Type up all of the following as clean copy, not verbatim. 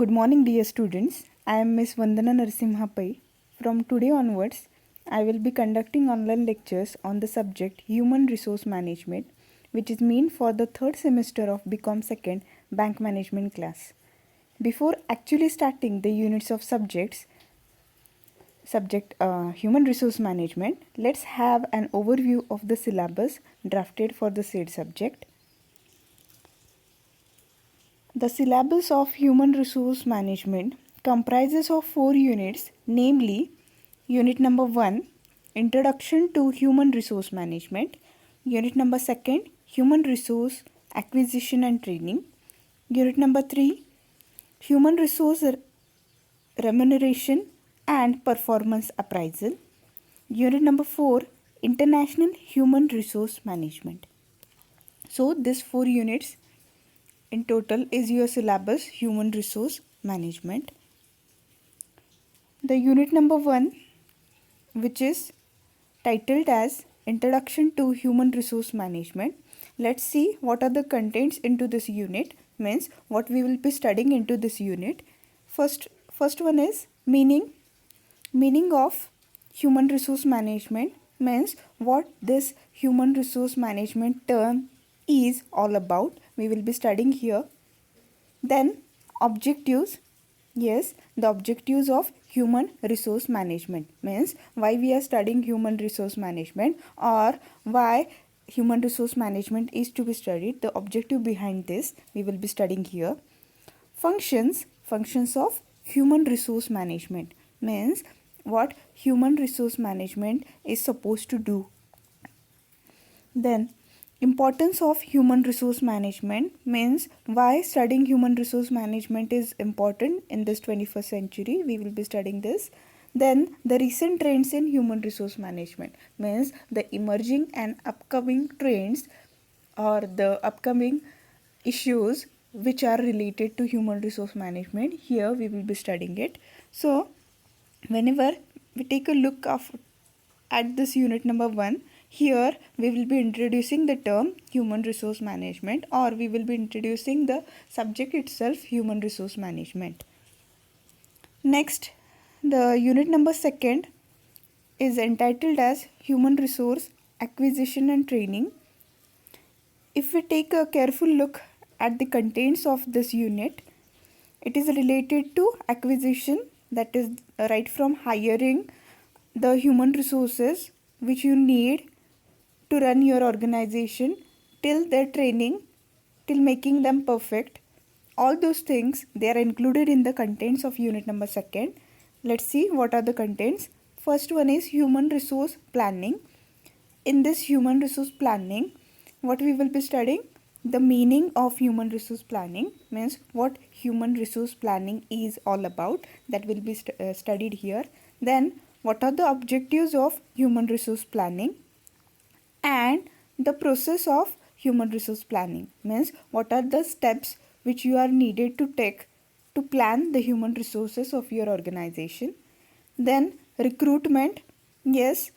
Good morning, dear students. I am Miss Vandana Narasimha Pai. From today onwards, I will be conducting online lectures on the subject Human Resource Management, which is meant for the third semester of BCom second Bank Management class. Before actually starting the units of subject Human Resource Management, let's have an overview of the syllabus drafted for the said subject. The syllabus of Human Resource Management comprises of 4 units, namely Unit number 1, Introduction to Human Resource Management, Unit number 2, Human Resource Acquisition and Training, Unit number 3, Human Resource Remuneration and Performance Appraisal, Unit number 4, International Human Resource Management. So, these 4 units in total is your syllabus Human Resource Management. The unit number 1, which is titled as Introduction to Human Resource Management. Let's see what are the contents into this unit, means what we will be studying into this unit. First one is meaning of human resource management, means what this human resource management term is all about. We will be studying here. Then objectives. Yes, the objectives of human resource management, means why we are studying human resource management or why human resource management is to be studied. The objective behind this we will be studying here. Functions of human resource management, means what human resource management is supposed to do. Then importance of human resource management, means why studying human resource management is important in this 21st century. We will be studying this. Then the recent trends in human resource management, means the emerging and upcoming trends or the upcoming issues which are related to human resource management. Here we will be studying it. So whenever we take a look at this unit number 1, here we will be introducing the term human resource management, or we will be introducing the subject itself, human resource management. Next, the unit number 2 is entitled as Human Resource Acquisition and Training. If we take a careful look at the contents of this unit, it is related to acquisition, that is right from hiring the human resources which you need to run your organization, till their training, till making them perfect. All those things, they are included in the contents of unit number 2. Let's see what are the contents. First one is human resource planning. In this human resource planning, what we will be studying? The meaning of human resource planning, means what human resource planning is all about, that will be studied here. Then what are the objectives of human resource planning and the process of human resource planning, means what are the steps which you are needed to take to plan the human resources of your organization. Then recruitment. Yes,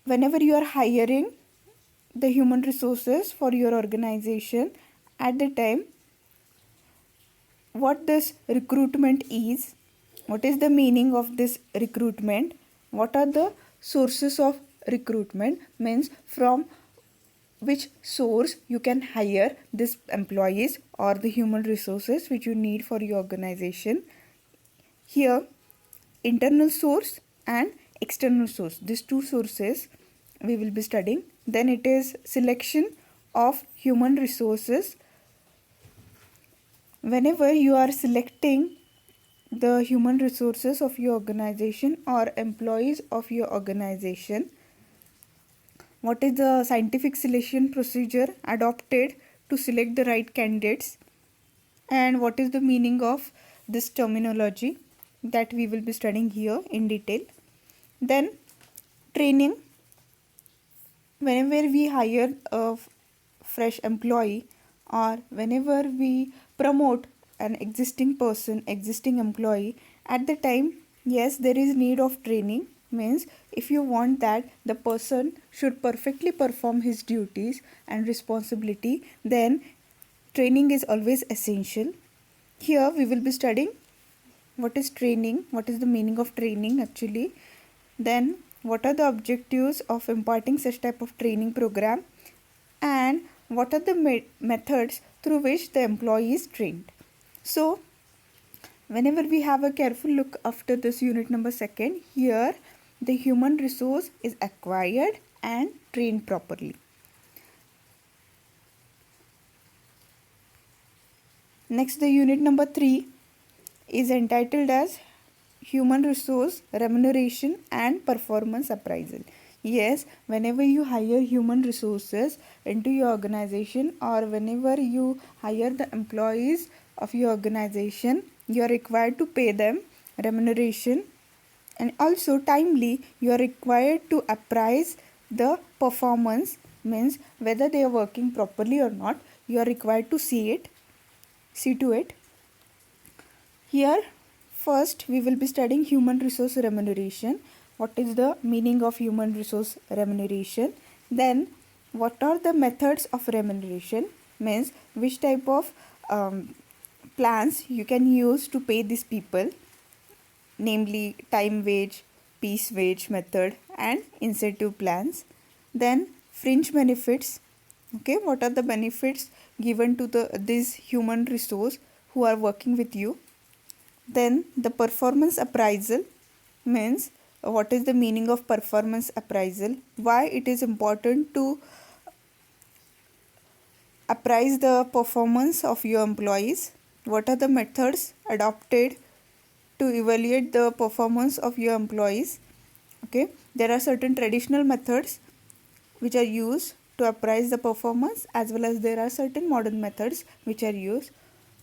whenever you are hiring the human resources for your organization, at the time what this recruitment is, what is the meaning of this recruitment, what are the sources of recruitment, means from which source you can hire these employees or the human resources which you need for your organization. Here internal source and external source, these two sources we will be studying. Then it is selection of human resources. Whenever you are selecting the human resources of your organization or employees of your organization, what is the scientific selection procedure adopted to select the right candidates, and what is the meaning of this terminology, that we will be studying here in detail. Then training. Whenever we hire a fresh employee or whenever we promote an existing person, existing employee, at the time, yes, there is need of training, means if you want that the person should perfectly perform his duties and responsibility, then training is always essential. Here we will be studying what is training, what is the meaning of training actually, then what are the objectives of imparting such type of training program, and what are the methods through which the employee is trained. So whenever we have a careful look after this unit number second, here the human resource is acquired and trained properly. Next, the unit number 3 is entitled as human resource remuneration and performance appraisal. Yes, whenever you hire human resources into your organization, or whenever you hire the employees of your organization, you are required to pay them remuneration, and also timely you are required to appraise the performance, means whether they are working properly or not. You are required to see to it. Here first we will be studying human resource remuneration. What is the meaning of human resource remuneration? Then what are the methods of remuneration, means which type of plans you can use to pay these people, namely time wage, piece wage method and incentive plans. Then fringe benefits. Okay, what are the benefits given to this human resource who are working with you? Then the performance appraisal, means what is the meaning of performance appraisal, why it is important to appraise the performance of your employees, what are the methods adopted to evaluate the performance of your employees. Okay, there are certain traditional methods which are used to appraise the performance, as well as there are certain modern methods which are used.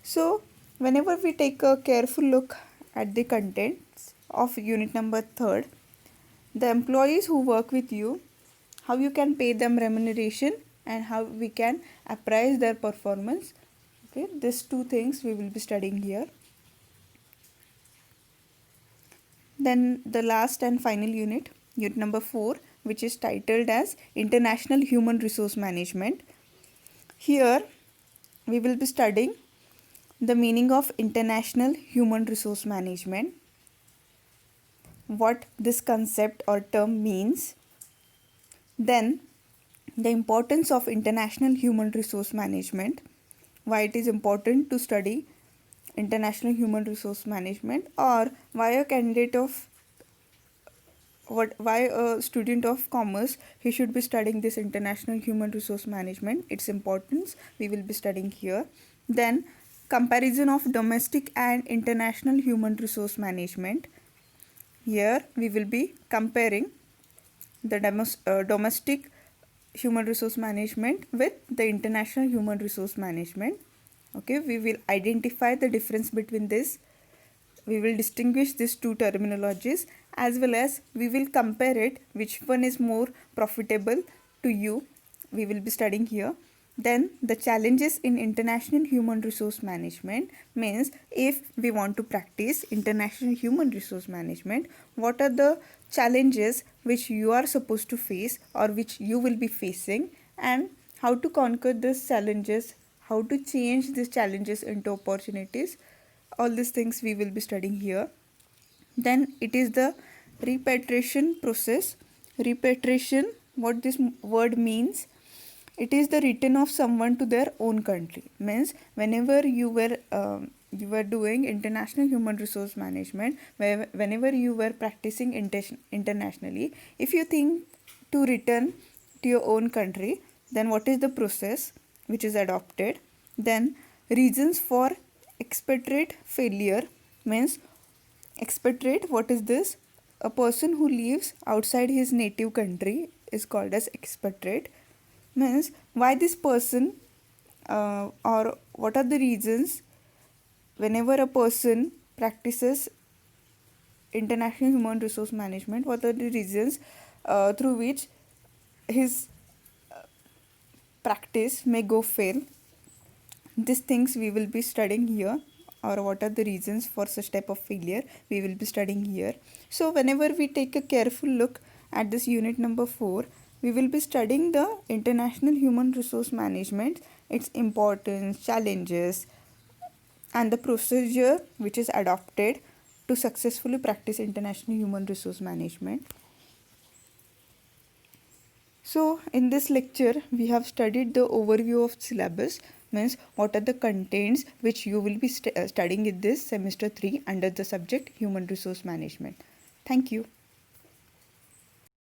So whenever we take a careful look at the contents of unit number 3, the employees who work with you, how you can pay them remuneration and how we can appraise their performance. Okay, these two things we will be studying here. Then the last and final unit, unit number 4, which is titled as International Human Resource Management. Here we will be studying the meaning of international human resource management, what this concept or term means, then the importance of international human resource management, why it is important to study international human resource management, or why a student of commerce he should be studying this international human resource management, its importance we will be studying here. Then comparison of domestic and international human resource management. Here we will be comparing the domestic human resource management with the international human resource management. Okay, we will identify the difference between this, we will distinguish these two terminologies, as well as we will compare it, which one is more profitable to you, we will be studying here. Then the challenges in international human resource management, means if we want to practice international human resource management, what are the challenges which you are supposed to face or which you will be facing, and how to conquer these challenges, how to change these challenges into opportunities. All these things we will be studying here. Then it is the repatriation process. Repatriation, what this word means, it is the return of someone to their own country, means whenever you were doing international human resource management, whenever you were practicing internationally, if you think to return to your own country, then what is the process which is adopted. Then reasons for expatriate failure, means expatriate, what is this? A person who lives outside his native country is called as expatriate, means why this person or what are the reasons whenever a person practices international human resource management, what are the reasons through which his practice may go fail. These things we will be studying here, or what are the reasons for such type of failure we will be studying here. So whenever we take a careful look at this unit number 4, we will be studying the international human resource management, its importance, challenges, and the procedure which is adopted to successfully practice international human resource management. So in this lecture we have studied the overview of syllabus, means what are the contents which you will be studying in this semester 3 under the subject human resource management. Thank you.